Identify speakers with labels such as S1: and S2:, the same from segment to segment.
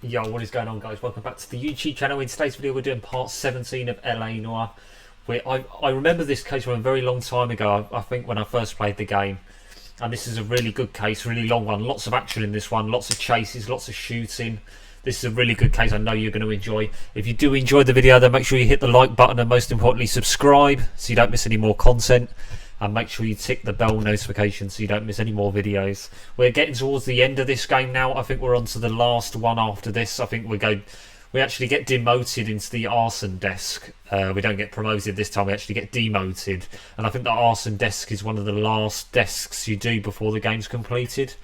S1: Yo, what is going on, guys? Welcome back to the YouTube channel. In today's video, we're doing part 17 of LA Noire. I remember this case from a very long time ago, I think when I first played the game. And this is a really good case, really long one. Lots of action in this one, lots of chases, lots of shooting. This is a really good case I know you're going to enjoy. If you do enjoy the video, then make sure you hit the like button and most importantly subscribe so you don't miss any more content. And make sure you tick the bell notification so you don't miss any more videos. We're getting towards the end of this game now. I think we're on to the last one after this. I think we actually get demoted into the arson desk. We don't get promoted this time, we actually get demoted. And I think the arson desk is one of the last desks you do before the game's completed.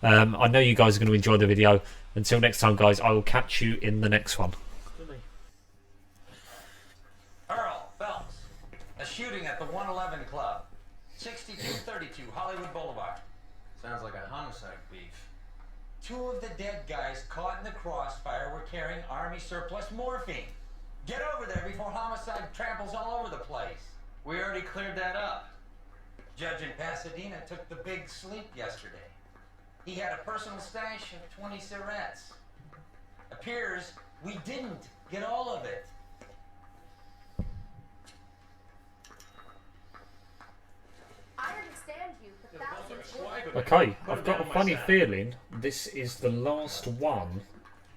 S1: I know you guys are going to enjoy the video. Until next time, guys, I will catch you in the next one.
S2: Earl Phelps, a shooting at the 111 Club, 6232 Hollywood Boulevard.
S3: Sounds like a homicide beef.
S2: Two of the dead guys caught in the crossfire were carrying Army surplus morphine. Get over there before homicide tramples all over the place.
S3: We already cleared that up.
S2: Judge in Pasadena took the big sleep yesterday. He had a personal stash of 20 cigarettes. Appears we didn't get all of it.
S4: I understand you, but that was
S1: Okay, I've got a funny feeling this is the last one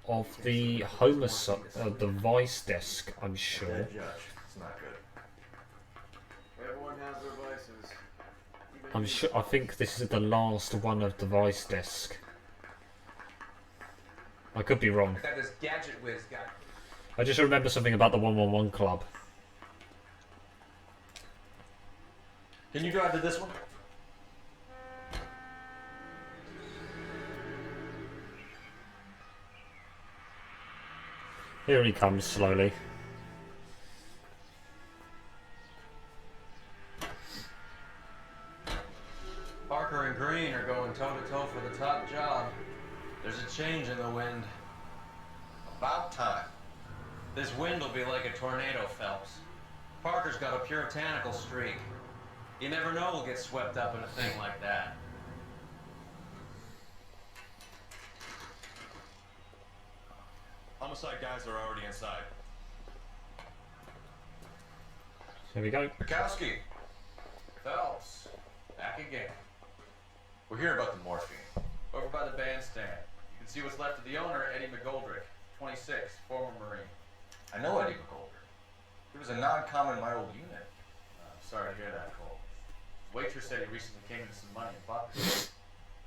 S1: of the homicide, the vice desk, I'm sure.
S5: Judge, it's not good.
S3: Everyone has their vices.
S1: I'm sure. I think this is the last one of the vice desk. I could be wrong.
S2: That this gadget whiz got.
S1: I just remember something about the 111 Club.
S5: Can you drive to this one?
S1: Here he comes slowly.
S3: Parker and Green are going toe-to-toe for the top job. There's a change in the wind.
S5: About time.
S3: This wind will be like a tornado, Phelps. Parker's got a puritanical streak. You never know we'll get swept up in a thing like that.
S5: Homicide guys are already inside.
S1: Here we go.
S5: Bukowski,
S3: Phelps, back again.
S5: we're here about the morphine.
S3: Over by the bandstand. You can see what's left of the owner, Eddie McGoldrick, 26, former Marine.
S5: I know Eddie McGoldrick. He was a non-com in my old unit.
S3: I'm sorry to hear that, Cole. Waitress said he recently came into some money and bought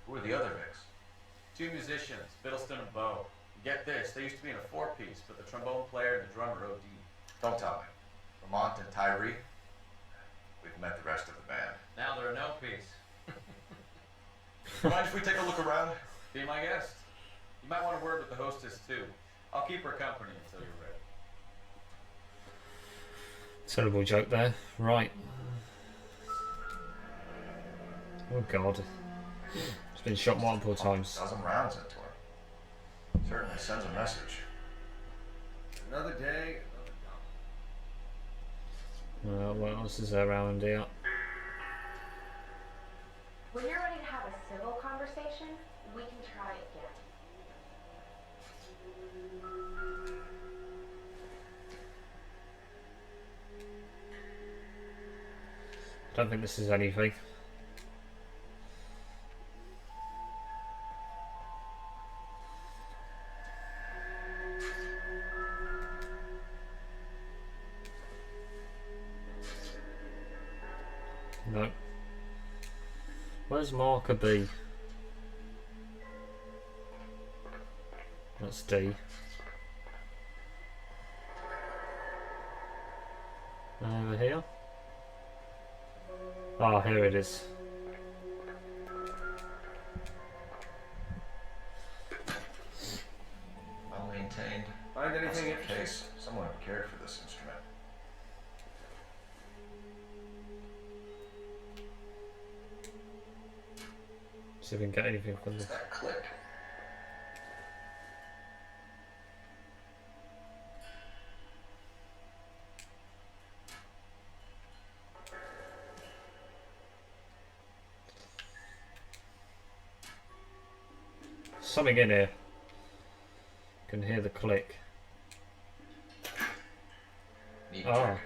S5: Who are the other Vicks?
S3: two musicians, Biddleston and Bo. Get this, they used to be in a four-piece, but the trombone player and the drummer OD.
S5: Don't tell me. Lamont and Tyree? We've met the rest of the band.
S3: Now they're a no-piece.
S5: Mind if we take a look around?
S3: Be my guest. You might want to word with the hostess, too. I'll keep her company until you're ready.
S1: Terrible joke there. Right. Oh God. It's been shot multiple times.
S5: Dozen rounds into him. Certainly sends a message.
S3: Another day, another dawn.
S1: What else is there around here?
S4: when you're ready to have a civil conversation, we can try again.
S1: I don't think this is anything. No. Where's marker B? That's D. Over here? Ah, here it is.
S5: Well maintained.
S3: Find anything
S5: That's the
S3: interesting?
S5: case. Someone cared for this instrument.
S1: See if we can get anything from
S5: What's
S1: this.
S5: that click?
S1: Something in here. Can hear the click.
S5: Neat
S1: Oh.
S5: trick.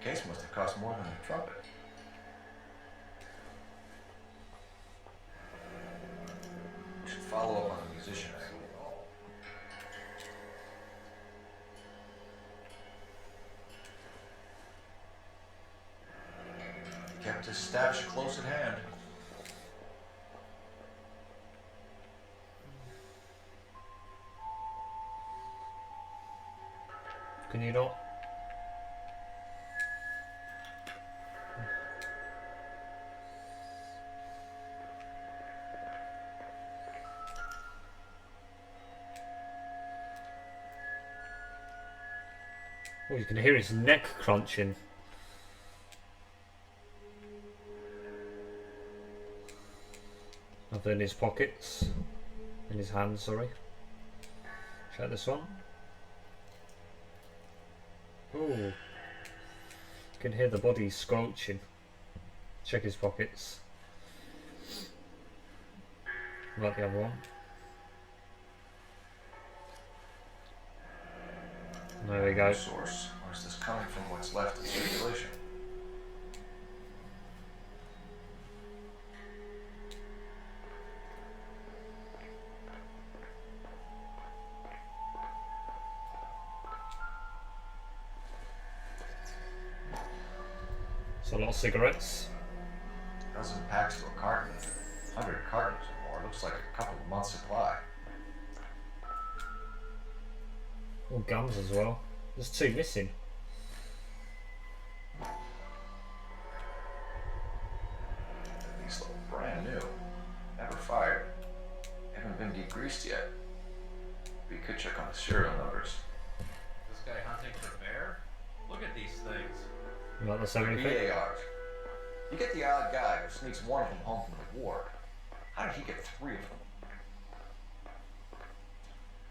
S5: Case must have cost more than the trumpet. We should follow up on the musician angle. He kept his stash close at hand.
S1: Can you not? Oh, you can hear his neck crunching. Nothing in his pockets. In his hands, sorry. Check this one. Oh. You can hear the body squelching. Check his pockets. Like the other one. There we go.
S5: Source, or is this coming from what's left in circulation?
S1: It's a lot of cigarettes.
S5: Dozen packs to a carton. 100 cartons or more. Looks like a couple of months' supply.
S1: All guns as well. There's 2 missing.
S5: These look brand new. Never fired. Haven't been degreased yet. We could check on the serial numbers.
S3: This guy hunting for bear? Look at these things.
S1: Like the 70.
S5: BARs. You get the odd guy who sneaks one of them home from the war. How did he get 3 of them?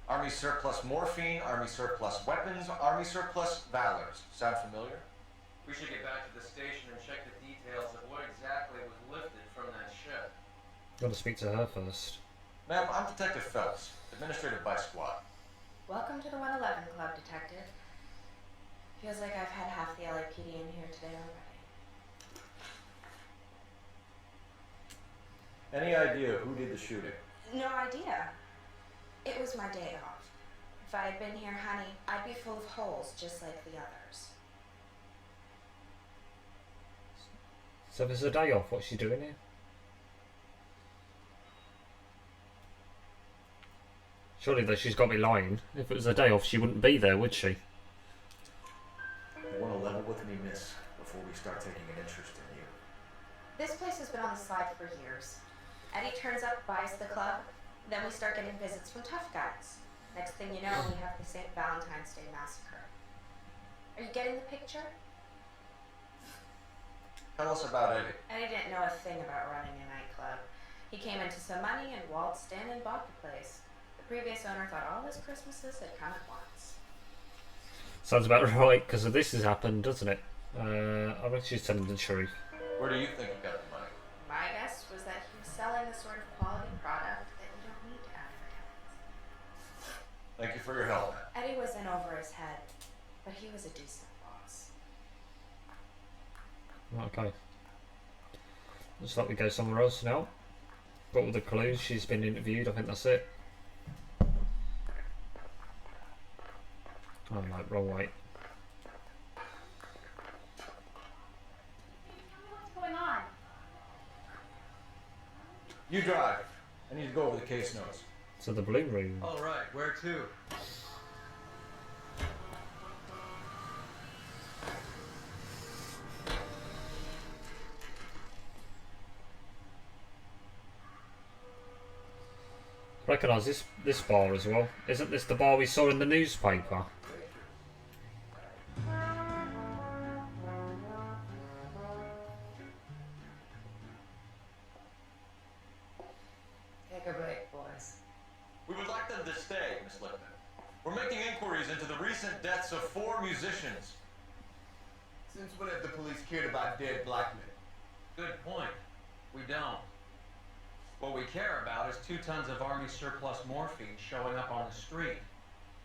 S5: Army surplus morphine, Army surplus weapons, Army surplus valors. Sound familiar?
S3: We should get back to the station and check the details of what exactly was lifted from that ship.
S1: Gotta speak to her first.
S5: Ma'am, I'm Detective Phelps, administrative by squad.
S4: Welcome to the 111 Club, Detective. Feels like I've had half the LAPD in here today already.
S5: Any idea who did the shooting?
S4: No idea. It was my day off. If I had been here, honey, I'd be full of holes just like the others.
S1: So if it's a day off, what's she doing here? Surely though she's got to be lying. If it was a day off, she wouldn't be there, would she?
S5: You want to level with me, miss, before we start taking an interest in you.
S4: This place has been on the slide for years. Eddie turns up, buys the club, then we start getting visits from tough guys. Next thing you know, we have the St. Valentine's Day massacre. Are you getting the picture?
S5: Tell us about Eddie.
S4: Eddie didn't know a thing about running a nightclub. He came into some money and waltzed in and bought the place. The previous owner thought all his Christmases had come at once.
S1: Sounds about right, because this has happened, doesn't it? I reckon she's telling the truth.
S5: Where do you think he got the money?
S4: My guess was that he was selling the sort of quality product that you don't need to advertise.
S5: Thank you for your help.
S4: Eddie was in over his head, but he was a decent boss.
S1: Okay. Looks like we go somewhere else now. Got all the clues, she's been interviewed, I think that's it. Oh no, wrong way.
S4: What's going on?
S5: You drive. I need to go over the case notes.
S1: So the blue room.
S3: All right, where to?
S1: Recognise this bar as well. Isn't this the bar we saw in the newspaper?
S4: Take a break, boys.
S5: We would like them to stay, Miss Lipton. We're making inquiries into the recent deaths of 4 musicians.
S6: Since when have the police cared about dead black men?
S3: Good point. We don't. What we care about is 2 tons of Army surplus morphine showing up on the street.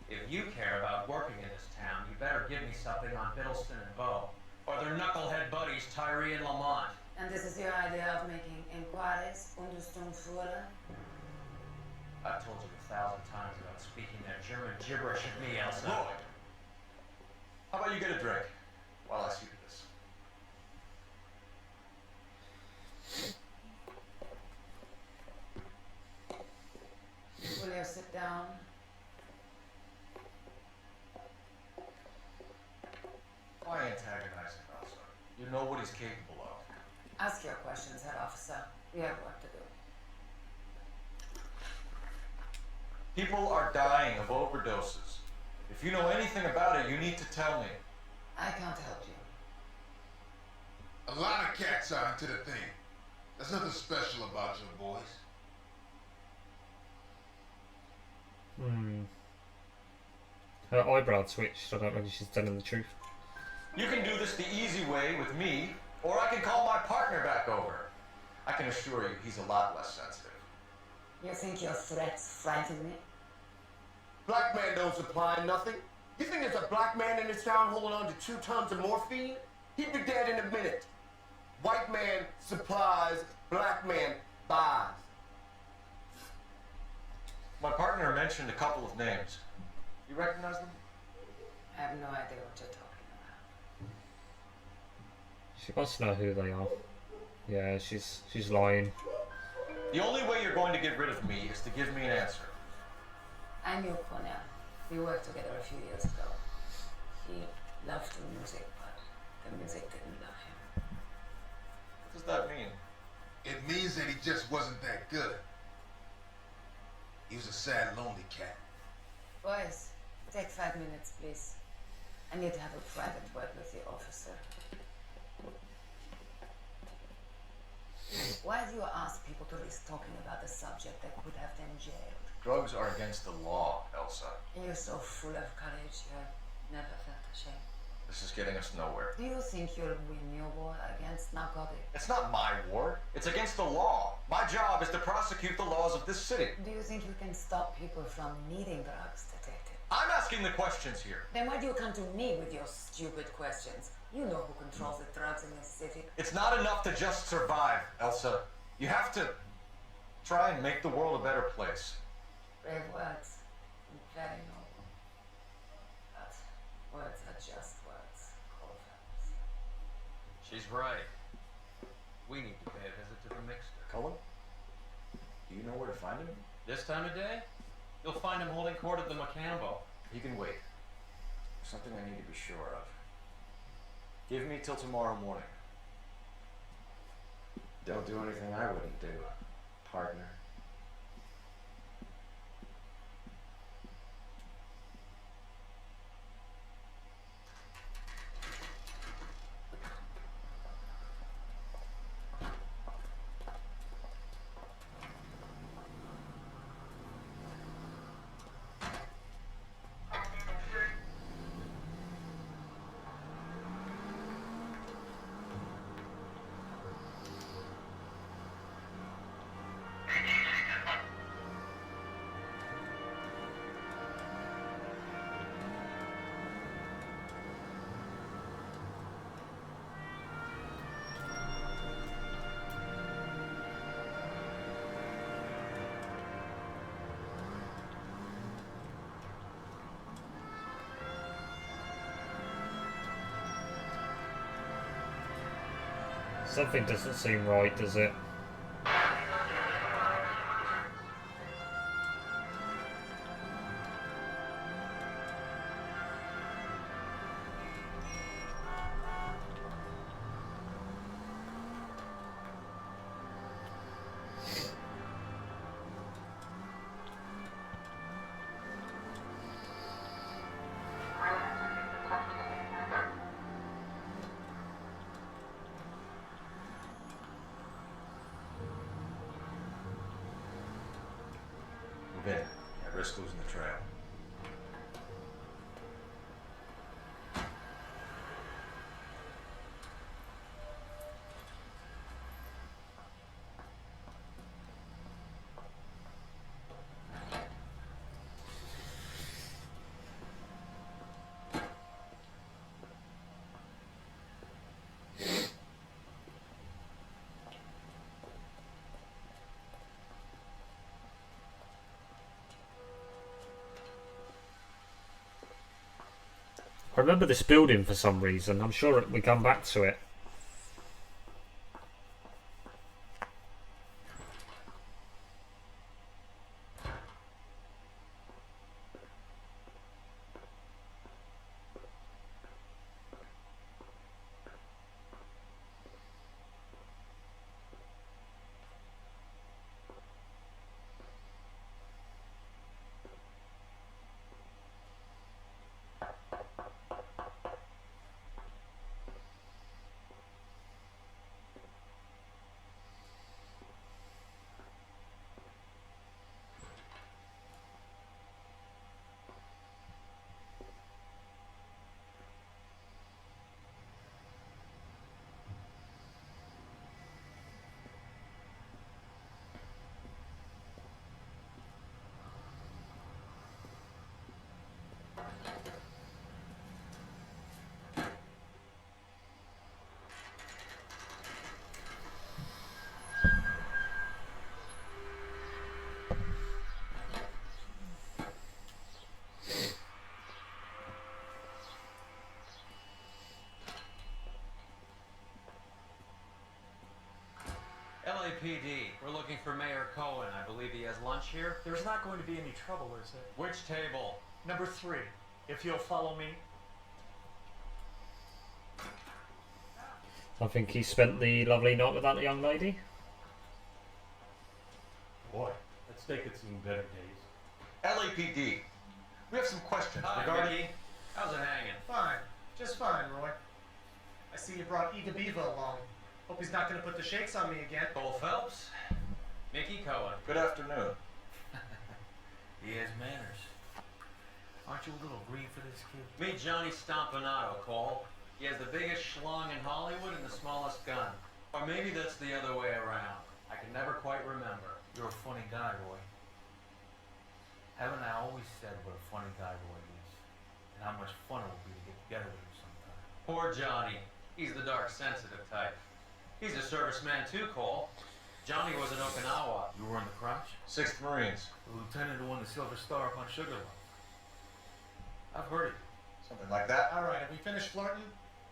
S3: If you care about working in this town, you better give me something on Biddleston and Bow, or their knucklehead buddies Tyree and Lamont.
S7: And this is your idea of making inquiries, Untersturmfuhrer?
S3: I've told you 1,000 times about speaking that German gibberish at me, Elsa.
S5: Lloyd, how about you get a drink while I see to this?
S7: Will you sit down?
S5: Why antagonize him, Elsa? You know what he's capable of.
S7: Ask your questions, head officer. We have work to do.
S5: People are dying of overdoses. If you know anything about it, you need to tell me.
S7: I can't help you.
S6: A lot of cats are into the thing. There's nothing special about your boys.
S1: Her eyebrow twitched. I don't know if she's telling the truth.
S5: You can do this the easy way with me, or I can call my partner back over. I can assure you he's a lot less sensitive.
S7: You think your threats frighten me?
S8: Black man don't supply nothing. You think there's a black man in this town holding on to 2 tons of morphine? He'd be dead in a minute. White man supplies, black man buys.
S5: My partner mentioned a couple of names. You recognize them?
S7: I have no idea what you're talking about.
S1: She wants to know who they are. Yeah, she's lying.
S5: The only way you're going to get rid of me is to give me an answer.
S7: I knew Kwon. We worked together a few years ago. He loved the music, but the music didn't love him.
S5: What does that mean?
S6: It means that he just wasn't that good. He was a sad, lonely cat.
S7: Boys, take 5 minutes, please. I need to have a private word with the officer. Why do you ask people to risk talking about a subject that could have them jailed?
S5: Drugs are against the law, Elsa.
S7: You're so full of courage, you've never felt ashamed.
S5: This is getting us nowhere.
S7: Do you think you'll win your war against narcotics?
S5: It's not my war. It's against the law. My job is to prosecute the laws of this city.
S7: Do you think you can stop people from needing drugs, detective?
S5: I'm asking the questions here.
S7: Then why do you come to me with your stupid questions? You know who controls the drugs in this city.
S5: It's not enough to just survive, Elsa. You have to try and make the world a better place.
S7: Brave words. Very noble. But words are just words, Colfax.
S3: She's right. We need to pay a visit to the mixer.
S5: Cullen? Do you know where to find him?
S3: This time of day, you'll find him holding court at the Macambo.
S5: He can wait. There's something I need to be sure of. Give me till tomorrow morning.
S9: Don't do anything I wouldn't do, partner.
S1: Something doesn't seem right, does it?
S5: Move in. I risk losing the trail.
S1: I remember this building for some reason. I'm sure we come back to it.
S3: LAPD, we're looking for Mayor Kwon. I believe he has lunch here.
S10: There's not going to be any trouble, is there?
S3: Which table?
S10: Number 3, if you'll follow me.
S1: I think he spent the lovely night with that young lady.
S11: Boy, that steak had seen better days.
S5: LAPD. We have some questions
S3: Hi,
S5: regarding...
S3: Mickey. How's it hanging?
S10: Fine. Just fine, Roy. I see you brought Ega Beaver along. Hope he's not going to put the shakes on me again.
S3: Cole Phelps. Mickey Cohen.
S5: Good afternoon.
S11: He has manners. Aren't you a little green for this kid?
S3: Meet Johnny Stompanato, Cole. He has the biggest schlong in Hollywood and the smallest gun. Or maybe that's the other way around. I can never quite remember.
S11: You're a funny guy, Roy. Haven't I always said what a funny guy Roy is? And how much fun it will be to get together with him sometime.
S3: Poor Johnny. He's the dark, sensitive type. He's a serviceman too, Cole. Johnny was in Okinawa.
S11: You were in the Crouch?
S5: 6th Marines.
S11: The lieutenant who won the Silver Star up on Sugarloaf. I've heard it.
S5: Something like that.
S10: All right, have we finished flirting?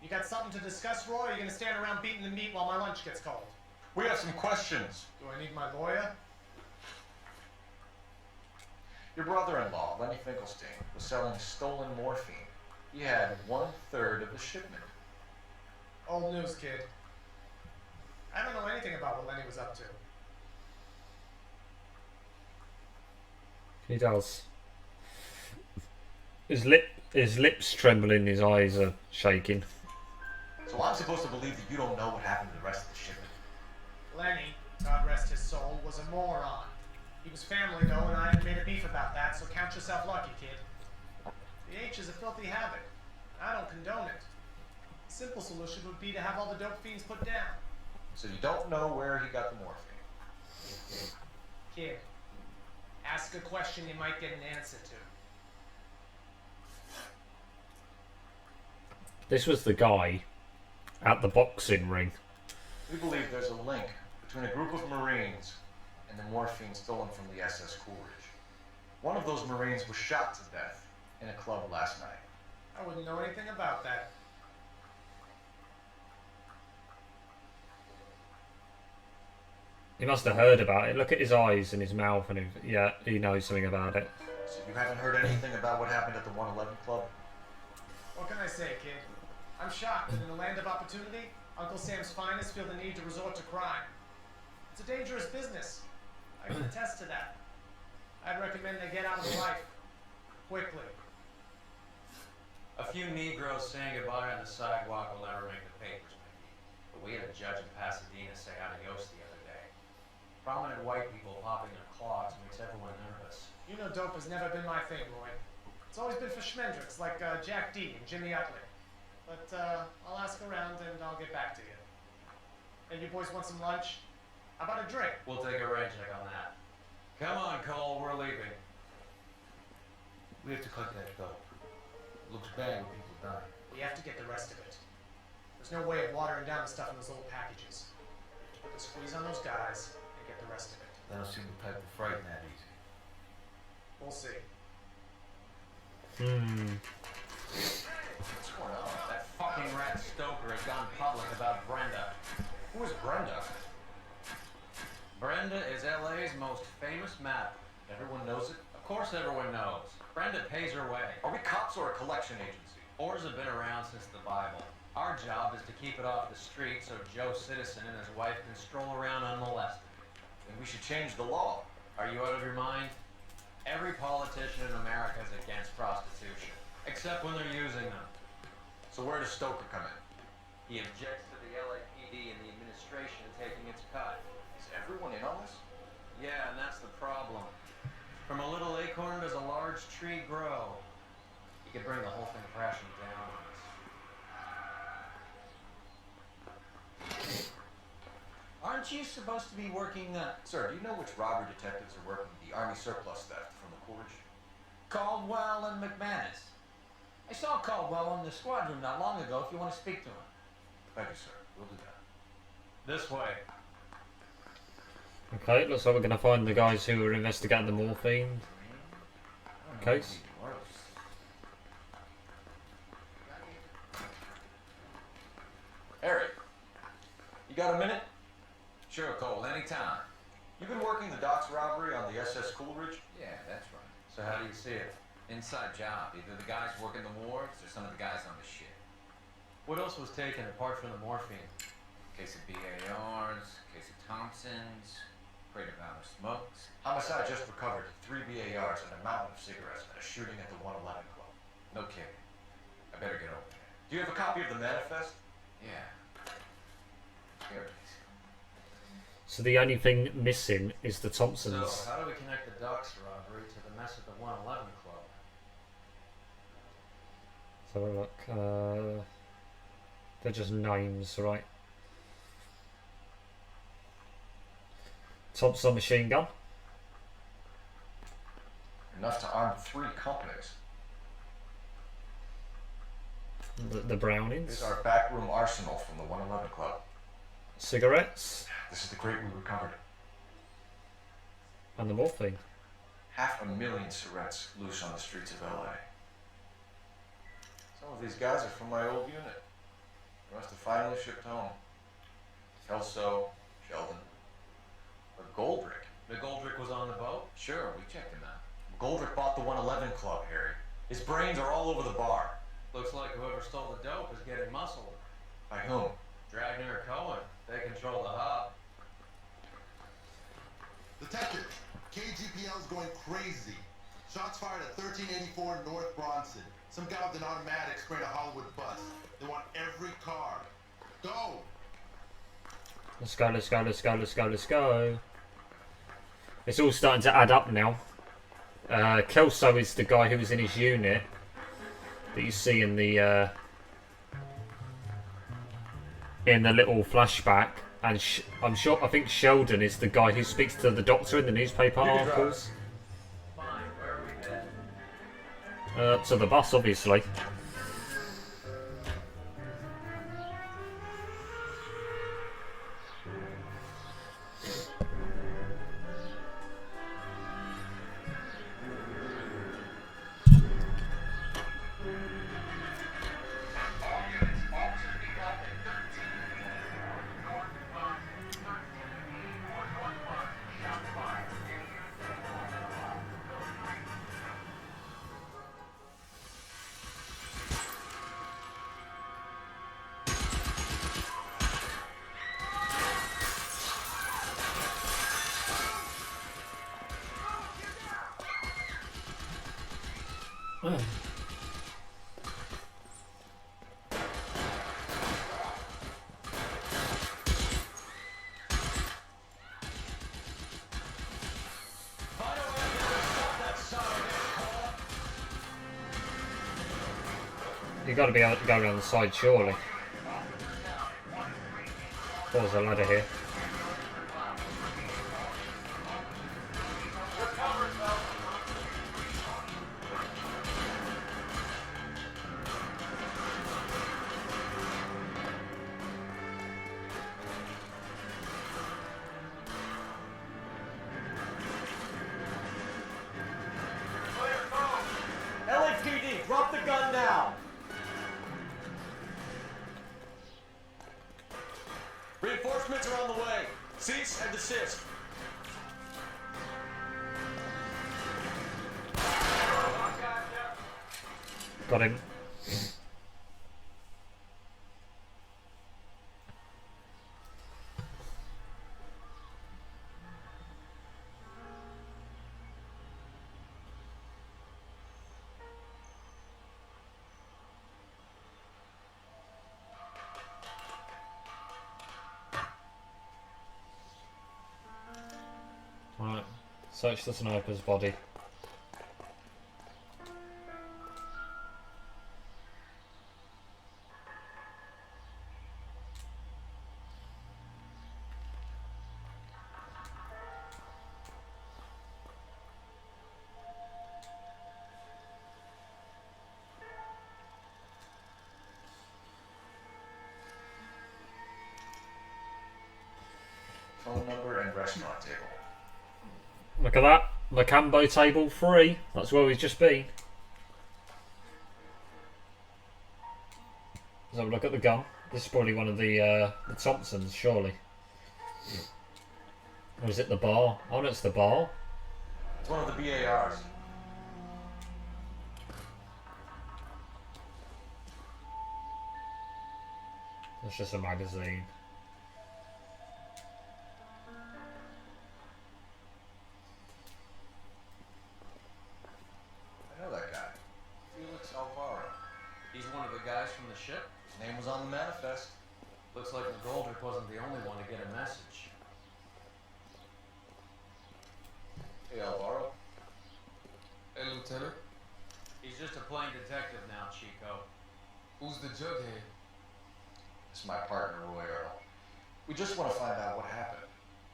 S10: You got something to discuss, Roy, or are you going to stand around beating the meat while my lunch gets cold?
S5: We have some questions.
S10: Do I need my lawyer?
S5: Your brother-in-law, Lenny Finkelstein, was selling stolen morphine. He had 1/3 of the shipment.
S10: Old news, kid. I don't know anything about what Lenny was up to.
S1: He does. His lips trembling, his eyes are shaking.
S5: So I'm supposed to believe that you don't know what happened to the rest of the shipment?
S10: Lenny, God rest his soul, was a moron. He was family, though, and I haven't made a beef about that, so count yourself lucky, kid. The H is a filthy habit. I don't condone it. The simple solution would be to have all the dope fiends put down.
S5: So you don't know where he got the morphine?
S10: Kid, ask a question you might get an answer to.
S1: This was the guy at the boxing ring.
S5: We believe there's a link between a group of Marines and the morphine stolen from the SS Coolidge. One of those Marines was shot to death in a club last night.
S10: I wouldn't know anything about that.
S1: He must have heard about it. Look at his eyes and his mouth, and yeah, he knows something about it.
S5: So you haven't heard anything about what happened at the 111 Club?
S10: What can I say, kid? I'm shocked that in the land of opportunity, Uncle Sam's finest feel the need to resort to crime. It's a dangerous business. I can attest to that. I'd recommend they get out of life. Quickly.
S3: A few Negroes saying goodbye on the sidewalk will never make the papers, Mickey. But we had a judge in Pasadena say adios the other day. Prominent white people popping their clogs makes everyone nervous.
S10: You know dope has never been my thing, Roy. It's always been for schmendricks like Jack D and Jimmy Utley. But I'll ask around and I'll get back to you. Hey, you boys want some lunch? How about a drink?
S3: We'll take a rain check on that. Come on, Cole, we're leaving.
S11: We have to cut that dope. It looks bad when people die.
S10: We have to get the rest of it. There's no way of watering down the stuff in those little packages. We have to put the squeeze on those guys and get the rest of it.
S11: They don't seem the type to frighten that easy.
S10: We'll see.
S3: out in public about Brenda.
S5: Who is Brenda?
S3: Brenda is LA's most famous madam.
S5: Everyone knows it?
S3: Of course everyone knows. Brenda pays her way.
S5: Are we cops or a collection agency?
S3: Whores have been around since the Bible. Our job is to keep it off the street so Joe Citizen and his wife can stroll around unmolested.
S5: Then we should change the law.
S3: Are you out of your mind? Every politician in America is against prostitution, except when they're using them.
S5: So where does Stoker come in?
S3: He objects to the LAPD and the administration taking its cut.
S5: Is everyone in on this?
S3: Yeah, and that's the problem. From a little acorn does a large tree grow. He could bring the whole thing crashing down on us.
S2: Aren't you supposed to be working,
S5: Sir, do you know which robbery detectives are working the Army surplus theft from the Coolidge?
S2: Caldwell and McManus? I saw Caldwell in the squad room not long ago if you want to speak to him.
S5: Thank you, sir. We'll do that.
S3: This way.
S1: Okay, looks like we're going to find the guys who are investigating the morphine case.
S5: Harry, you got a minute?
S11: Sure, Cole, anytime.
S5: You've been working the docks robbery on the SS Coolidge?
S11: Yeah, that's right.
S3: So how do you see it?
S11: Inside job. Either the guys working the wharves or some of the guys on the ship.
S3: What else was taken apart from the morphine?
S11: Case of BARs, case of Thompsons, crate of Valor smokes.
S5: Homicide just recovered 3 BARs and a mountain of cigarettes at a shooting at the 111 Club.
S11: No kidding. I better get over there.
S5: Do you have a copy of the manifest?
S11: Yeah. Here it is.
S1: So the only thing missing is the Thompsons.
S3: So how do we connect the docks robbery to the mess at the 111 Club?
S1: Let's have a look. They're just names, right? Thompson machine gun.
S5: Enough to arm 3 companies.
S1: The Brownings.
S5: This is our backroom arsenal from the 111 Club.
S1: Cigarettes.
S5: This is the crate we recovered.
S1: And the morphine.
S5: 500,000 cigarettes loose on the streets of LA. Some of these guys are from my old unit. They must have finally shipped home. Kelso, Sheldon, or Goldrick.
S3: McGoldrick was on the boat?
S11: Sure, we checked him out.
S5: Goldrick bought the 111 Club, Harry. His brains are all over the bar.
S3: Looks like whoever stole the dope is getting muscled.
S5: By whom?
S3: Dragner or Cohen. They control the hub.
S6: Detective, KGPL's going crazy. Shots fired at 1384 North Bronson. Some guy with an automatic sprayed a Hollywood bus. They want every car. Go!
S1: Let's go, let's go, let's go, let's go, let's go. It's all starting to add up now. Kelso is the guy who was in his unit that you see in the little flashback, and I think Sheldon is the guy who speaks to the doctor in the newspaper articles.
S3: Fine, where are we headed?
S1: To the bus, obviously. You got to be able to go around the side, surely. There's a ladder here.
S8: LAPD, drop the gun now! Reinforcements are on the way. Cease and desist.
S1: Got him. Right, search the sniper's body.
S5: Phone number and restaurant table.
S1: Look at that. Macambo table 3. That's where we've just been. Let's have a look at the gun. This is probably one of the Thompsons, surely. Or is it the bar? Oh, no, it's the bar.
S5: It's one of the BARs.
S1: It's just a magazine.
S5: I know that guy. Felix Alvaro.
S3: He's one of the guys from the ship?
S5: His name was on the manifest.
S3: Looks like McGoldrick wasn't the only one to get a message.
S5: Hey, Alvaro.
S8: Hey, Lieutenant.
S3: He's just a plain detective now, Chico.
S8: Who's the jughead?
S5: This is my partner, Roy Earl. We just want to find out what happened.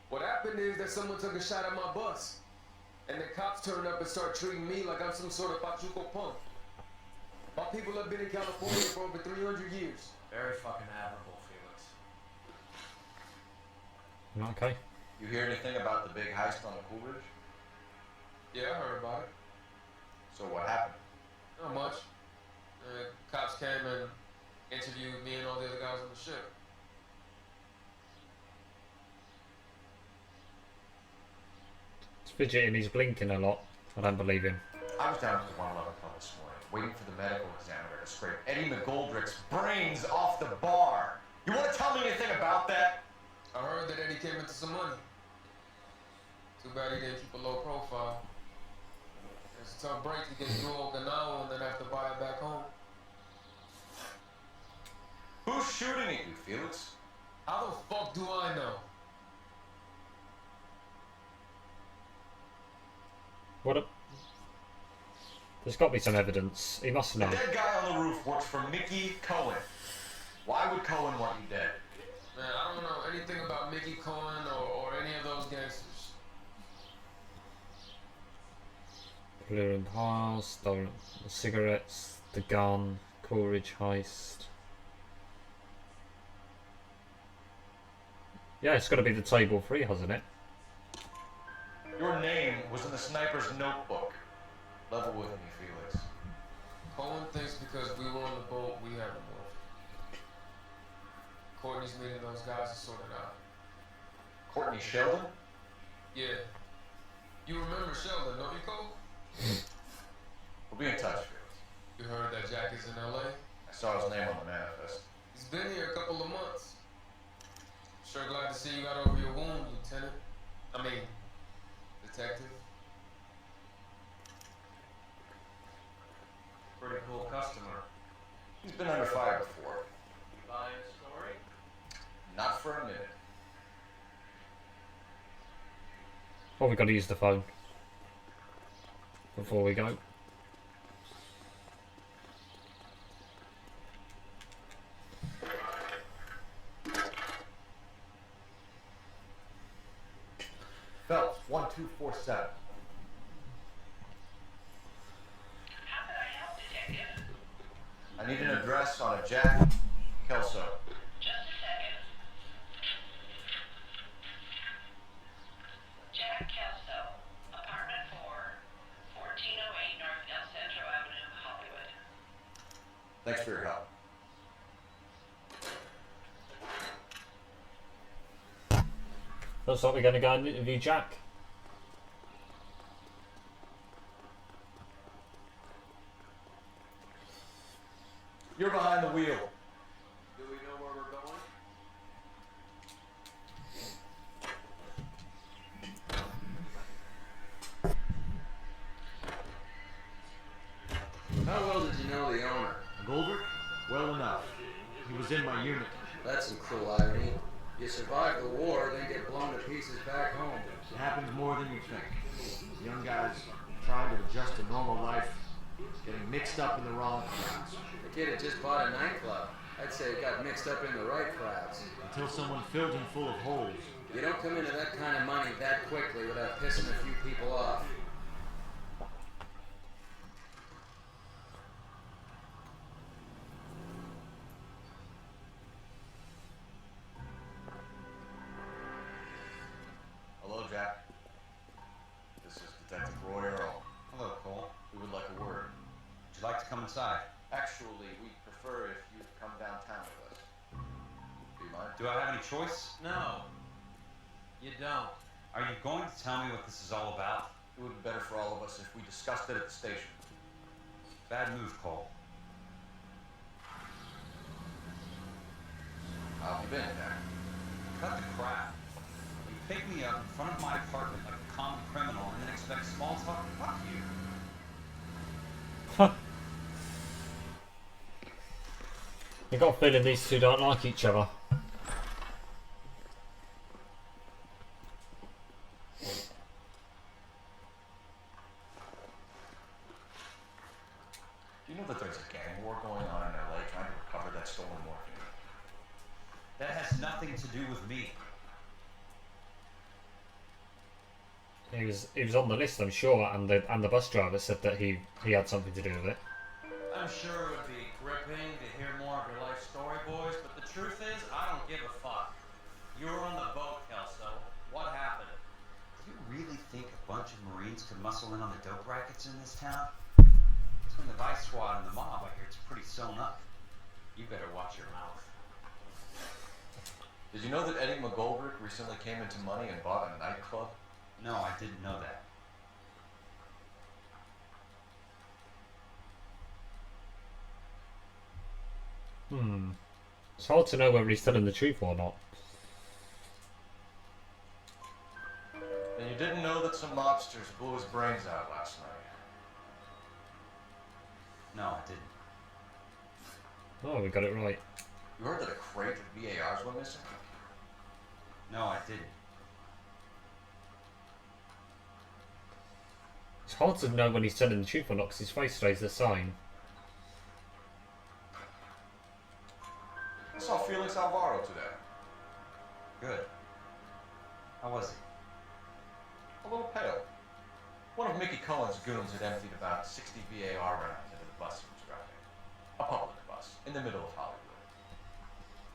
S8: What happened is that someone took a shot at my bus. And the cops turned up and start treating me like I'm some sort of Pachuco punk. My people have been in California for over 300 years.
S3: Very fucking admirable, Felix.
S1: Okay.
S5: You hear anything about the big heist on the Coolidge?
S8: Yeah, I heard about it.
S5: So what happened?
S8: Not much. Cops came and interviewed me and all the other guys on the ship.
S1: He's fidgeting, he's blinking a lot. I don't believe him.
S5: I was down at the 111 Club this morning, waiting for the medical examiner to scrape Eddie McGoldrick's brains off the bar. You want to tell me anything about that?
S8: I heard that Eddie came into some money. Too bad he didn't keep a low profile. It's a tough break to get through Okinawa and then have to buy it back home.
S5: Who's shooting at you, Felix?
S8: How the fuck do I know?
S1: What a... There's got to be some evidence. He must
S5: The
S1: know.
S5: dead guy on the roof works for Mickey Cohen. Why would Cohen want you dead?
S8: Man, I don't know anything about Mickey Cohen or any of those gangsters.
S1: Blue and piles, stolen the cigarettes, the gun, Coolidge heist. Yeah, it's got to be the table 3, hasn't it?
S5: Your name was in the sniper's notebook. Level with me, Felix.
S8: Cohen thinks because we were on the boat, we have the morphine. Courtney's meeting those guys to sort it out.
S5: Courtney Sheldon?
S8: Yeah. You remember Sheldon, don't you, Cole?
S5: We'll be in touch, Felix.
S8: You heard that Jack is in LA?
S5: I saw his name on the manifest.
S8: He's been here a couple of months. Sure glad to see you got over your wound, Lieutenant. I mean, Detective.
S3: Pretty cool customer.
S5: He's been under fire before.
S3: You buying the story?
S5: Not for a minute.
S1: Well, we've got to use the phone before we go.
S5: Phelps, 1247.
S12: How can I help, Detective?
S5: I need an address on a Jack Kelso.
S12: Just a second. Jack Kelso, apartment 4, 1408 North El Centro Avenue, Hollywood.
S5: Thanks for your help.
S1: Looks like we're going to go and interview Jack.
S5: You're behind the wheel.
S8: Do we know where we're going? How well did you know the owner?
S5: Goldberg? Well enough. He was in my unit.
S8: That's some cruel irony. You survive the war, then get blown to pieces back home.
S5: It happens more than you think. Young guys trying to adjust to normal life, getting mixed up in the wrong crowds.
S8: The kid had just bought a nightclub. I'd say it got mixed up in the right crowds.
S5: Until someone filled him full of holes.
S8: You don't come into that kind of money that quickly without pissing a few people off.
S5: Hello, Jack. This is Detective Roy Earl.
S3: Hello, Cole.
S5: We would like a word.
S3: Would you like to come inside?
S5: Actually, we'd prefer if you'd come downtown with us. Do you mind?
S3: Do I have any choice?
S8: No. You don't.
S3: Are you going to tell me what this is all about?
S5: It would be better for all of us if we discussed it at the station.
S3: Bad move, Cole.
S5: How have you been, Jack?
S3: Cut the crap. You pick me up in front of my apartment like a common criminal and then expect small talk? Fuck you.
S1: I got a feeling these two don't like each other.
S5: Do you know that there's a gang war going on in LA trying to recover that stolen morphine?
S3: That has nothing to do with me.
S1: He was on the list, I'm sure, and the bus driver said that he had something to do with it.
S3: I'm sure it would be gripping to hear more of your life story, boys, but the truth is, I don't give a fuck. You were on the boat, Kelso. What happened? Do you really think a bunch of Marines could muscle in on the dope rackets in this town? Between the Vice Squad and the mob, I hear it's pretty sewn up. You better watch your mouth.
S5: Did you know that Eddie McGoldrick recently came into money and bought a nightclub?
S3: No, I didn't know that.
S1: It's hard to know whether he's telling the truth or not.
S5: And you didn't know that some mobsters blew his brains out last night?
S3: No, I didn't.
S1: Oh, we got it right.
S5: You heard that a crate of VARs went missing?
S3: No, I didn't.
S1: It's hard to know when he's telling the truth or not because his face stays the same.
S5: I saw Felix Alvaro today.
S3: Good. How was he?
S5: A little pale. One of Mickey Cullen's goons had emptied about 60 VAR rounds into the bus he was driving. A public bus, in the middle of Hollywood.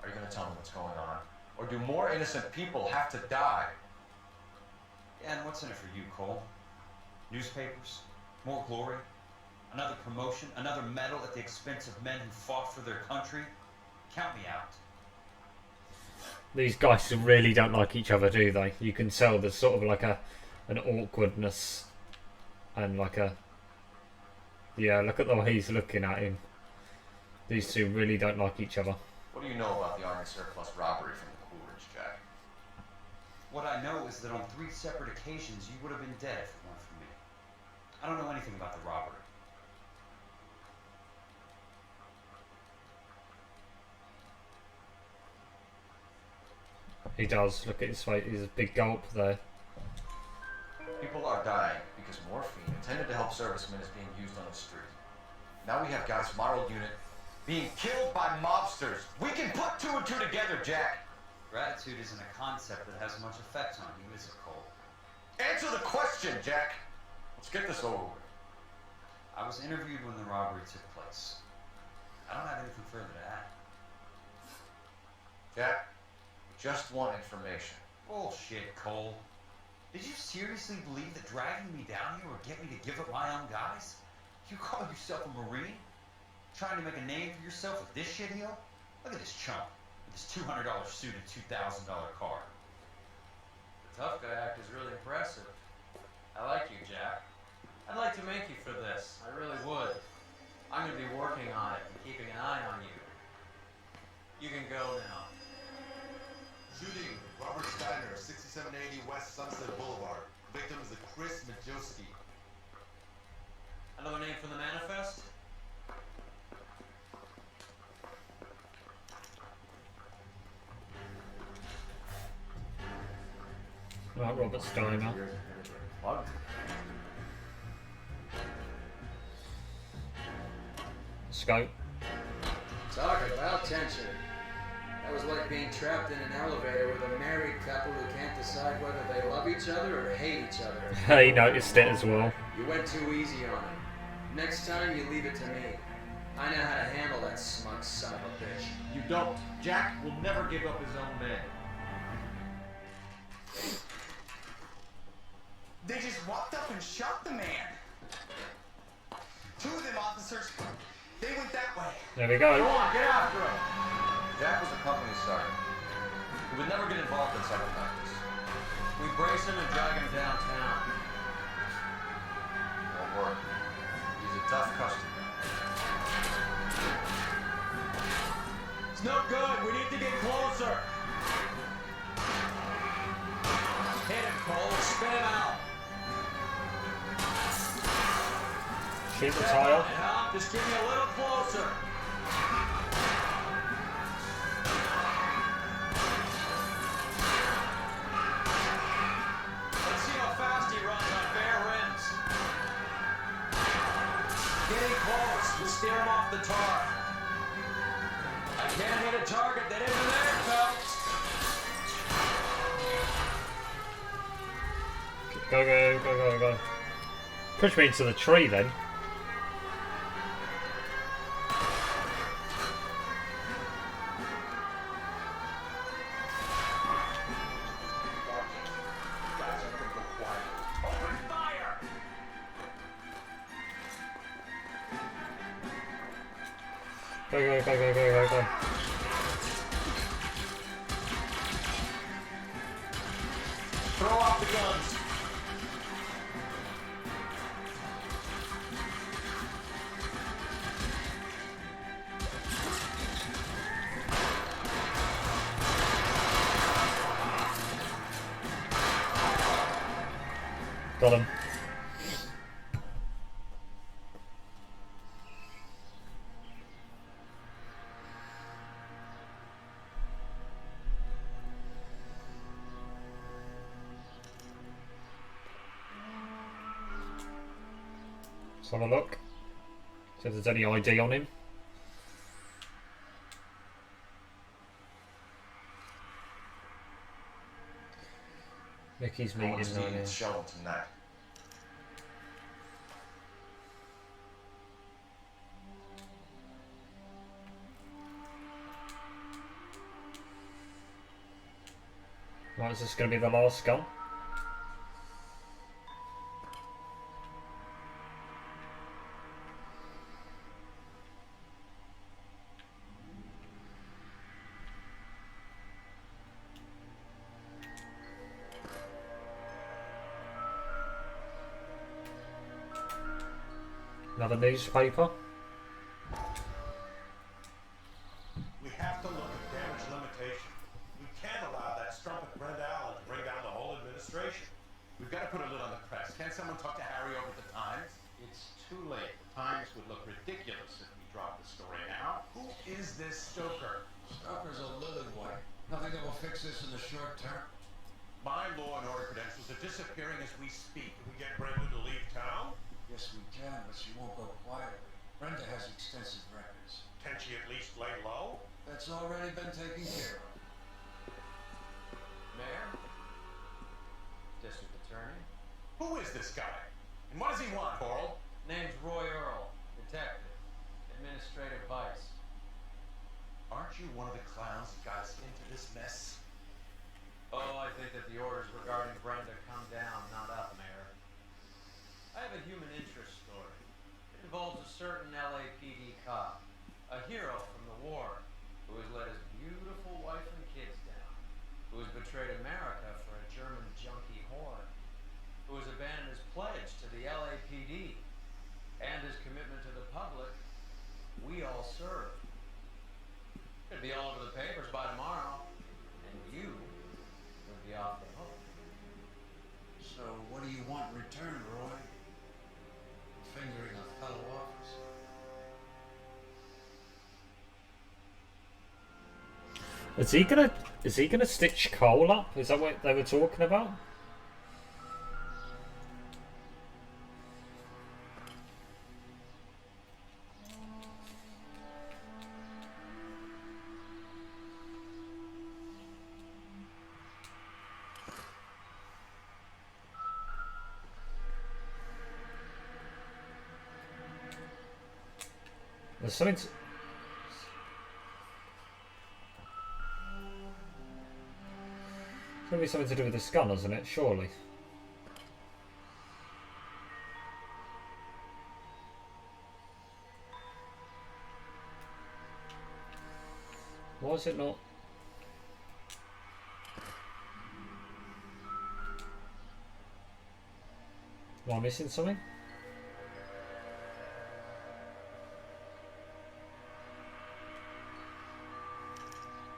S5: Are you going to tell me what's going on? Or do more innocent people have to die?
S3: And what's in it for you, Cole? Newspapers? More glory? Another promotion? Another medal at the expense of men who fought for their country? Count me out.
S1: These guys really don't like each other, do they? You can tell there's sort of like an awkwardness and like a... Yeah, look at the way he's looking at him. These two really don't like each other.
S5: What do you know about the Army surplus robbery from the Coolidge, Jack?
S3: What I know is that on 3 separate occasions you would have been dead if it weren't for me. I don't know anything about the robbery.
S1: He does. Look at his face. He's a big gulp there.
S5: People are dying because morphine intended to help servicemen is being used on the street. Now we have guys from our old unit being killed by mobsters. We can put 2 and 2 together, Jack.
S3: Gratitude isn't a concept that has much effect on you, is it, Cole?
S5: Answer the question, Jack. Let's get this over with.
S3: I was interviewed when the robbery took place. I don't have anything further to add.
S5: Jack, we just want information.
S3: Bullshit, Cole. Did you seriously believe that dragging me down here would get me to give up my own guys? You call yourself a Marine? Trying to make a name for yourself with this shitheel? Look at this chump with his $200 suit and $2,000 car. tough guy act is really impressive. I like you, Jack. I'd like to make you for this. I really would. I'm going to be working on it and keeping an eye on you. You can go now.
S6: Shooting, Robert Steiner, 6780 West Sunset Boulevard. Victim is a Chris Majewski.
S3: Another name from the manifest?
S1: Right, Robert Steiner. Scope.
S13: Talk about tension. That was like being trapped in an elevator with a married couple who can't decide whether they love each other or hate each other.
S1: He noticed it as well.
S13: You went too easy on it. Next time you leave it to me. I know how to handle that smug son of a bitch.
S3: You don't. Jack will never give up his own man.
S14: They just walked up and shot the man. Two of them officers, they went that way.
S1: There we go.
S3: Go on, get after him.
S5: Jack was a company sergeant. He would never get involved in something like this.
S3: We brace him and drag him downtown.
S5: Won't work. He's a tough customer.
S3: It's no good. We need to get closer. Hit him, Cole. Spin him out.
S1: Shoot the tile.
S3: Just give me a little closer. Let's see how fast he runs on bare rims. Getting close. We'll steer him off the tar. I can't hit a target that isn't there, Phelps.
S1: Go, go, go, go, go. Push me into the tree then. Go, go, go, go, go, go, go.
S3: Throw off the guns.
S1: Got him. Let's have a look. See if there's any ID on him. Mickey's meeting
S5: One's
S1: on
S5: needed
S1: him.
S5: Sheldon tonight.
S1: Right, is this going to be the last gun? Another newspaper.
S15: We have to look at damage limitation. We can't allow that strumpet Brenda Allen to bring down the whole administration.
S6: We've got to put a lid on the press. Can't someone talk to Harry over at the Times?
S15: It's too late. The Times would look ridiculous if we dropped the story now. Who is this Stoker?
S11: Stoker's a lily boy. Nothing that will fix this in the short term.
S15: My law and order credentials are disappearing as we speak. Can we get Brenda to leave town?
S11: Yes, we can, but she won't go quietly. Brenda has extensive records.
S15: Can she at least lay low?
S11: That's already been taken care of.
S3: Mayor? District Attorney?
S15: Who is this guy? And what does he want, Coral?
S3: Name's Roy Earl. Detective. Administrative vice.
S15: Aren't you one of the clowns that got us into this mess?
S3: Oh, I think that the orders regarding Brenda come down, not up, Mayor. I have a human interest story. It involves a certain LAPD cop, a hero from the war, who has let his beautiful wife and kids down, who has betrayed America for a German junkie. to the LAPD and his commitment to the public, we all serve. It'd be all over the papers by tomorrow, and you would be off the hook.
S11: So what do you want in return, Roy? Fingering a fellow officer?
S1: Is he gonna stitch Cole up? Is that what they were talking about? There's something. It's gonna be something to do with this gun, isn't it? Surely. Why is it not? Am I missing something?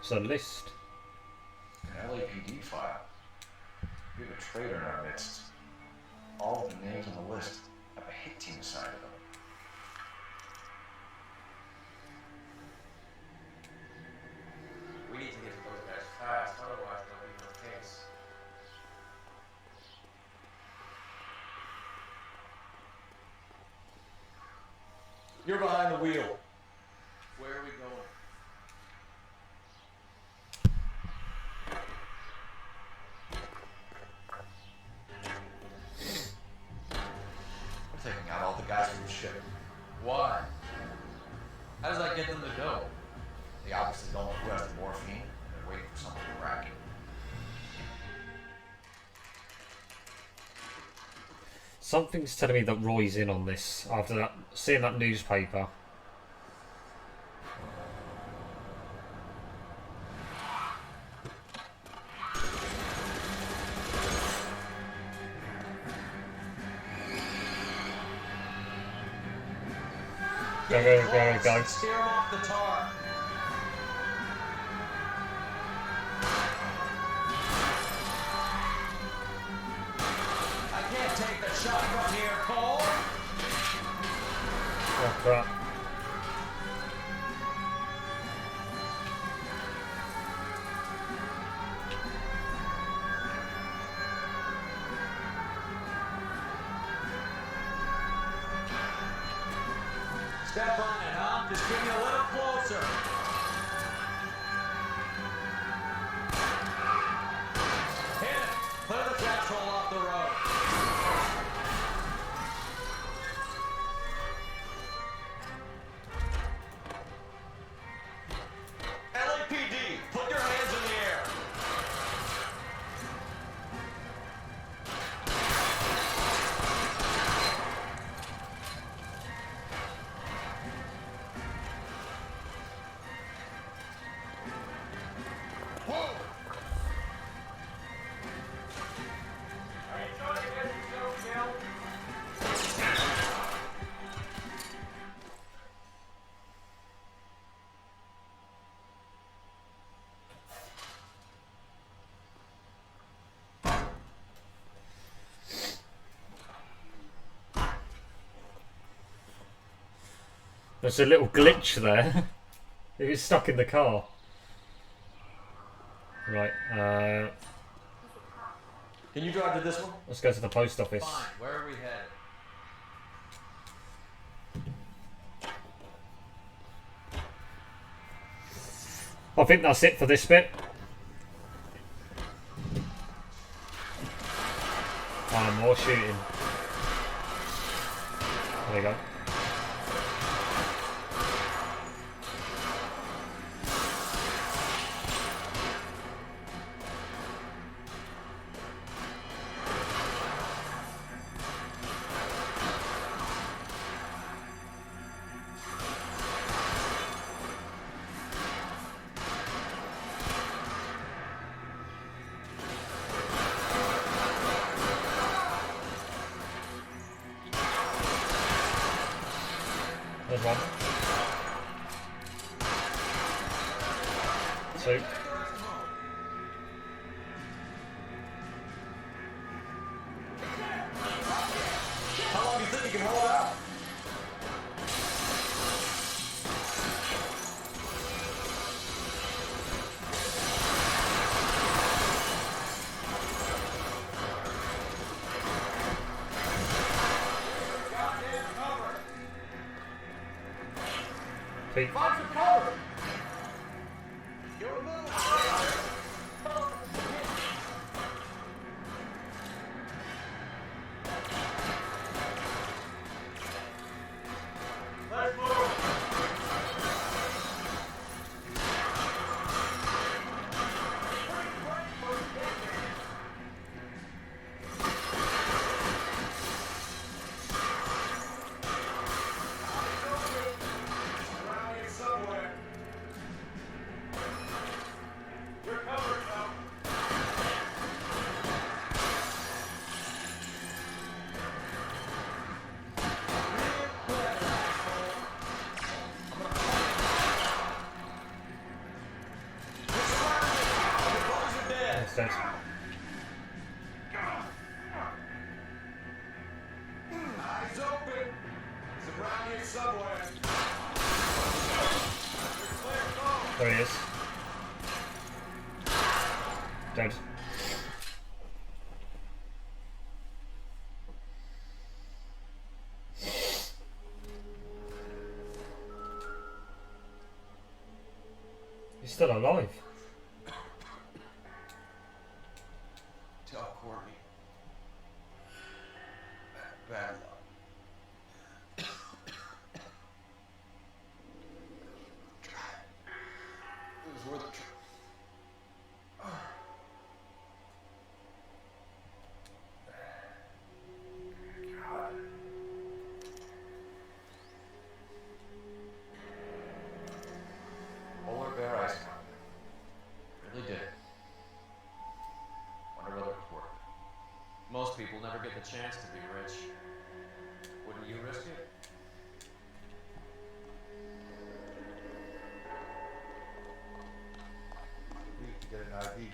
S1: It's a list.
S5: An LAPD file. We have a traitor in our midst. All of the names on the list have a hit team assigned to them.
S3: We need to get to those guys fast, otherwise there'll be no case.
S5: You're behind the wheel.
S3: Where are we going?
S5: We're taking out all the guys from the ship.
S3: Why? How does that get them to go?
S5: They obviously don't know who has the morphine, and they're waiting for someone to rack it.
S1: Something's telling me that Roy's in on this after that, seeing that newspaper. Go.
S3: Steer him off the tar. I can't take the shot from here, Cole.
S1: Oh crap.
S3: Step on it, huh? Just give me a little closer. Hit it. Clear the casserole off the road.
S5: LAPD, put your hands in the air. Whoa!
S1: There's a little glitch there. He was stuck in the car. Right,
S5: Can you drive to this one?
S1: let's go to the post office.
S3: Fine. Where are we headed?
S1: I think that's it for this bit. More shooting. There you go. There's one. Two.
S8: How long do you think you can hold out?
S1: Feet.
S8: Find some cover!
S1: That's
S8: Eyes open! He's around here somewhere.
S1: there he is. Dead. He's still alive.
S5: Tell Courtney. Bad luck. It was worth a try. God. Polar bear ice cream. Really did. Wonder whether it was worth it.
S3: Most people never get the chance to be rich. Wouldn't you risk it?
S6: We need to get an ID.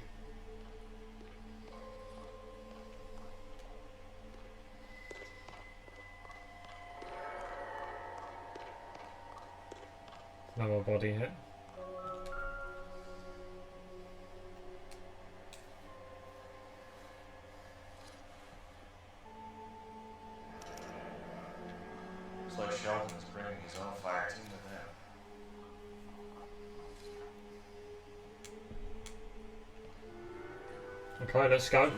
S1: No more body hit.
S5: Looks like Sheldon is bringing his own fire team with him.
S1: Okay, let's go.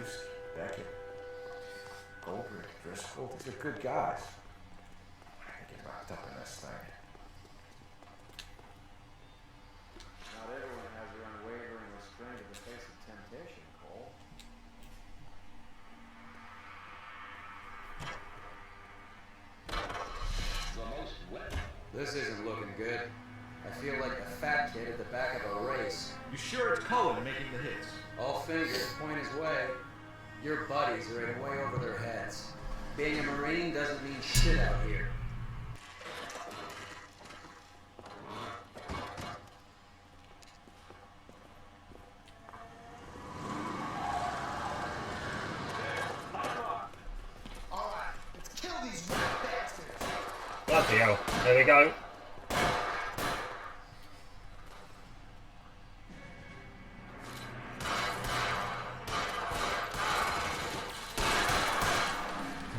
S9: Beckett, Goldberg, Driscoll, these are good guys. I get wrapped up in this thing.
S13: Not everyone has their unwavering restraint in the face of temptation, Cole. This isn't looking good. I feel like the fat kid at the back of a race.
S8: You sure it's Cullen making the hits?
S13: All fingers point his way. Your buddies are in way over their heads. Being a Marine doesn't mean shit out here.
S10: Alright, let's kill these rat bastards.
S1: Bloody hell. There we go.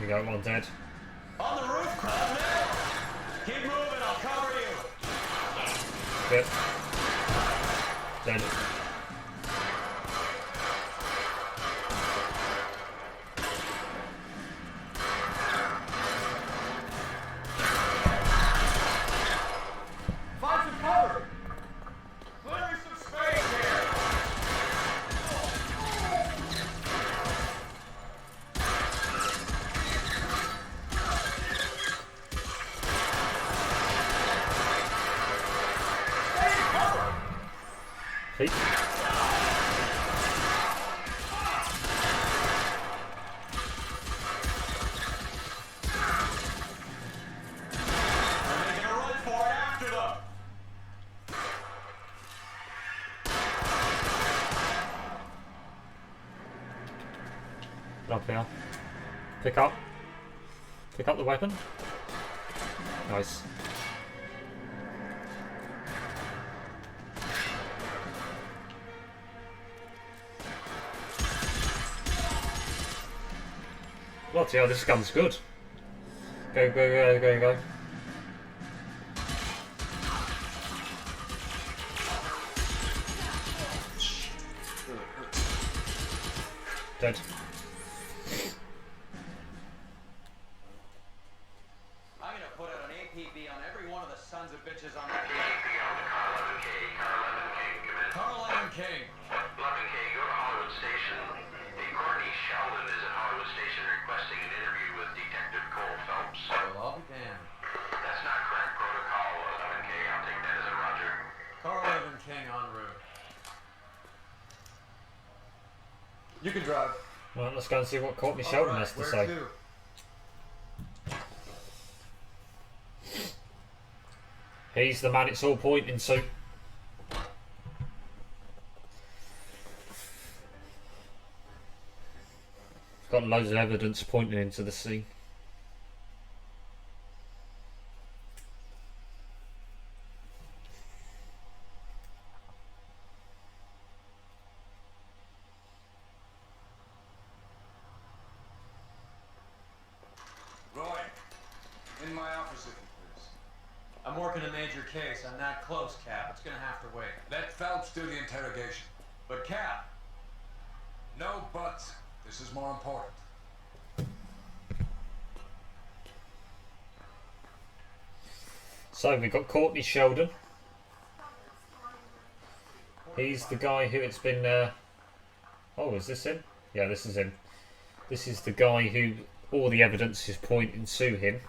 S1: We got one dead.
S3: On the roof, crowd now! Keep moving, I'll cover you!
S1: Yep. Dead.
S8: Find some cover! Clear me some space here!
S1: Feet.
S3: We're making a run up!
S1: Up here. Pick up. Pick up the weapon. Nice. Bloody hell, this gun's good. Go, go, go, go, go. Dead.
S3: I'm gonna put out an APB on every one of the sons of bitches on that Carl Evan King.
S12: 11K, go to Hollywood Station. Hey, Courtney Sheldon is at Hollywood Station requesting an interview with Detective Cole Phelps.
S3: Well, I'll be damned.
S12: That's not correct protocol, 11K. I'll take that as a roger.
S3: Carl Evan King en route.
S5: You can drive.
S1: Well, let's go and see what Courtney Sheldon has to say.
S3: To?
S1: He's the man it's all pointing to. Got loads of evidence pointing into the scene.
S11: Roy, in my office, if you please.
S3: I'm working a major case. I'm that close, Cap. It's gonna have to wait.
S11: Let Phelps do the interrogation.
S3: But Cap,
S11: No buts. This is more important.
S1: So we've got Courtney Sheldon. He's the guy who it's been. Oh, is this him? Yeah, this is him. This is the guy who all the evidence is pointing to him.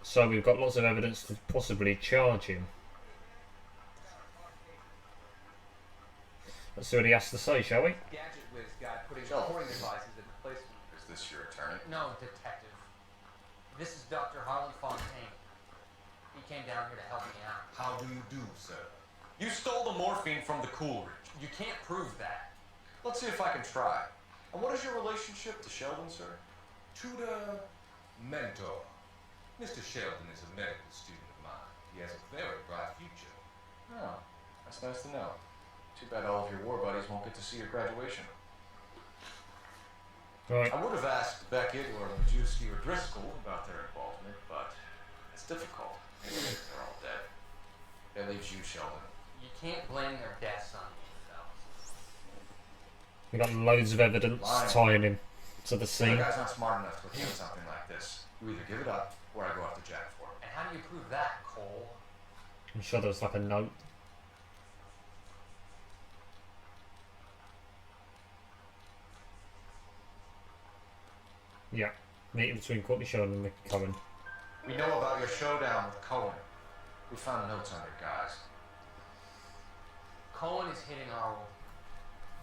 S1: So we've got lots of evidence to possibly charge him. Let's see what he has to say, shall we?
S13: Gadget whiz guy putting recording devices in the placement.
S5: Is this your attorney?
S13: No, detective. This is Dr. Harlan Fontaine. He came down here to help me out.
S5: How do you do, sir? You stole the morphine from the Coolridge.
S13: You can't prove that.
S5: Let's see if I can try. And what is your relationship to Sheldon, sir?
S16: Tutor, mentor. Mr. Sheldon is a medical student of mine. He has a very bright future.
S5: Oh, that's nice to know. Too bad all of your war buddies won't get to see your graduation.
S1: Right.
S5: I would have asked Beckett or Majewski or Driscoll about their involvement, but it's difficult. They're all dead. That leaves you, Sheldon.
S13: You can't blame their deaths on me, Phelps.
S1: We've got loads of evidence tying him to the
S5: The
S1: scene.
S5: guy's not smart enough to repeat something like this. You either give it up, or I go after Jack for it.
S13: And how do you prove that, Cole?
S1: I'm sure there was like a note. Yeah, meeting between Courtney Sheldon and Mickey Cohen.
S5: We know about your showdown with Cohen. We found notes on your guys.
S13: Cohen is hitting our own.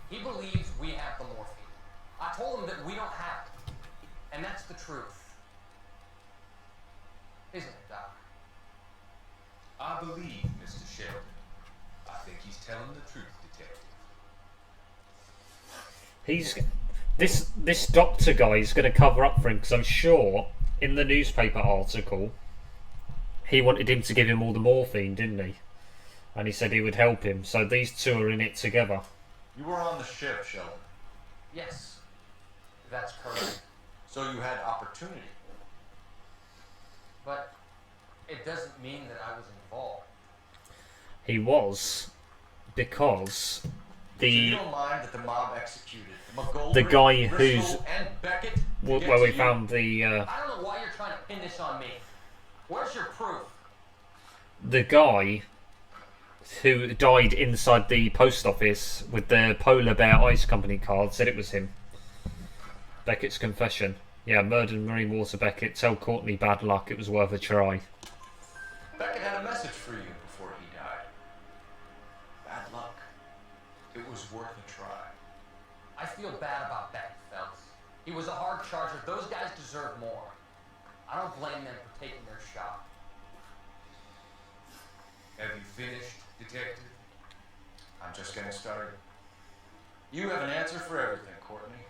S13: He believes we have the morphine. I told him that we don't have it. And that's the truth. Isn't it, Doc?
S16: I believe Mr. Sheldon. I think he's telling the truth, detective.
S1: This doctor guy is going to cover up for him because I'm sure in the newspaper article he wanted him to give him all the morphine, didn't he? And he said he would help him. So these two are in it together.
S5: You were on the ship, Sheldon.
S13: Yes. That's correct.
S5: So you had opportunity.
S13: But it doesn't mean that I was involved.
S1: He was, because
S5: So you don't mind that the mob executed McGoldrick,
S1: the guy who's
S5: Driscoll, and Beckett to
S1: where
S5: get
S1: we
S5: to you?
S1: found the
S13: I don't know why you're trying to pin this on me. Where's your proof?
S1: the guy who died inside the post office with the Polar Bear Ice Company card said it was him. Beckett's confession. Yeah, murdered Marine Water Beckett. Tell Courtney bad luck. It was worth a try.
S5: Beckett had a message for you before he died. Bad luck. It was worth a try.
S13: I feel bad about Beckett, Phelps. He was a hard charger. Those guys deserve more.
S2: I don't blame them for taking their shot.
S16: Have you finished, detective?
S5: I'm just getting started. You have an answer for everything, Courtney.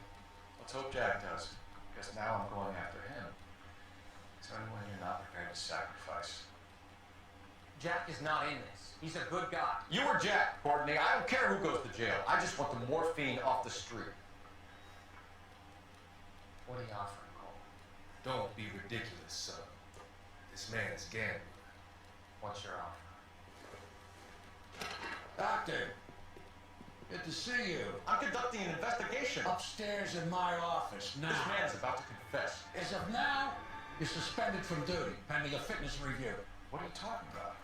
S5: Let's hope Jack does, because now I'm going after him. Is there anyone you're not prepared to sacrifice?
S2: Jack is not in this. He's a good guy.
S5: You or Jack, Courtney. I don't care who goes to jail. I just want the morphine off the street.
S2: What are you offering, Cole?
S16: Don't be ridiculous, son. This man's gambling.
S2: What's your offer?
S11: Doctor, good to see you.
S5: I'm conducting an investigation.
S11: Upstairs in my office now.
S5: This man is about to confess.
S11: As of now, you're suspended from duty, pending a fitness review.
S5: What are you talking about?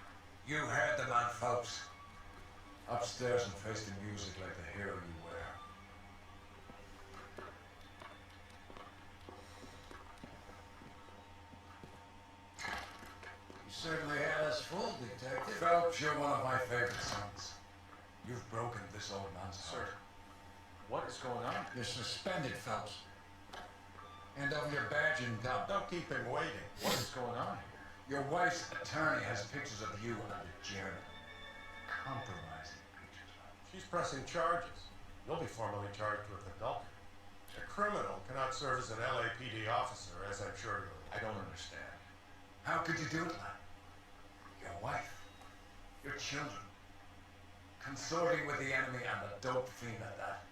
S11: You heard the man, folks. Upstairs and face the music like the hero you were. You certainly had us fooled, Detective. Phelps, you're one of my favorite sons. You've broken this old man's heart.
S5: Sir, what is going on?
S11: You're suspended, Phelps. Hand over your badge and gun.
S15: Don't keep him waiting.
S5: What is going on here?
S11: Your wife's attorney has pictures of you under Jeremy. Compromising pictures.
S15: She's pressing charges. You'll be formally charged with adultery. A criminal cannot serve as an LAPD officer, as I'm sure you'll.
S5: I don't understand.
S11: How could you do it, lad? Your wife, your children, consorting with the enemy and a dope fiend at that.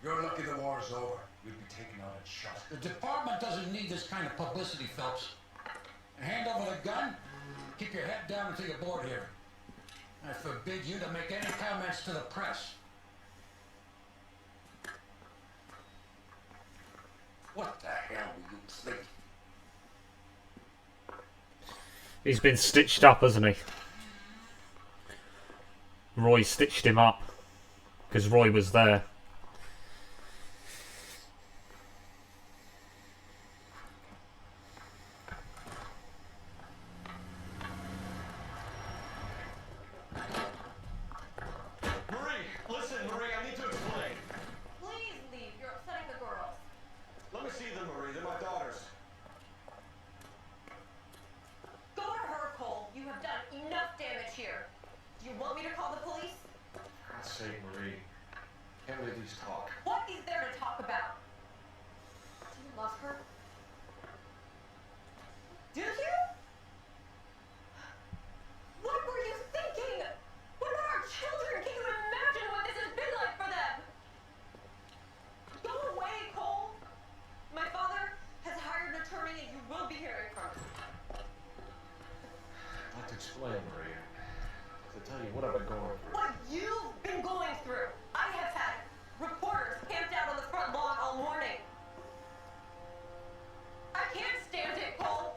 S11: You're lucky the war is over. You'd be taken out and shot. The department doesn't need this kind of publicity, Phelps. Hand over the gun. Keep your head down until you're bored here. I forbid you to make any comments to the press. What the hell do you think?
S1: He's been stitched up, hasn't he? Roy stitched him up because Roy was there.
S5: Explain, Maria. To tell you what I've been going through.
S4: What you've been going through. I have had reporters camped out on the front lawn all morning. I can't stand it, Cole.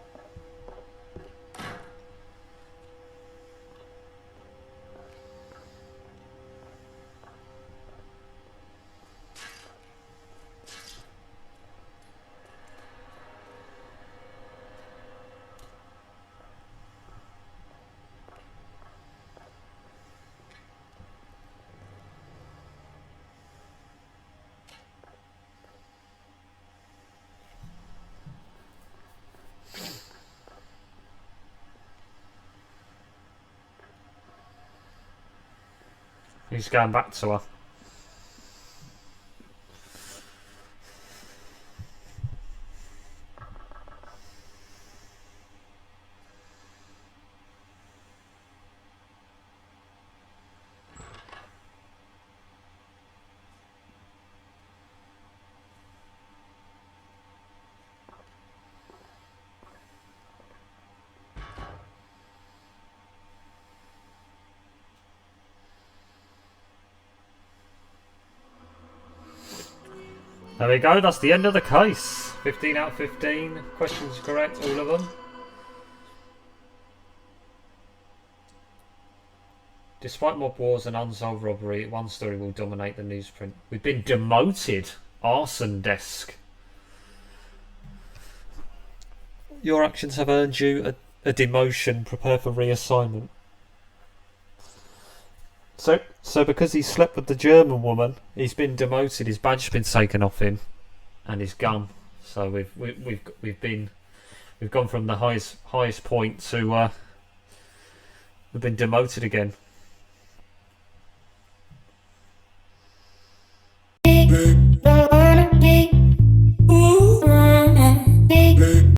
S1: He's going back to her. There we go, that's the end of the case. 15 out of 15. Questions correct, all of them. Despite mob wars and unsolved robbery, one story will dominate the newsprint. We've been demoted. Arson desk. Your actions have earned you a demotion. Prepare for reassignment. So because he slept with the German woman, he's been demoted. His badge's been taken off him, and his gun. So we've been We've gone from the highest point to we've been demoted again.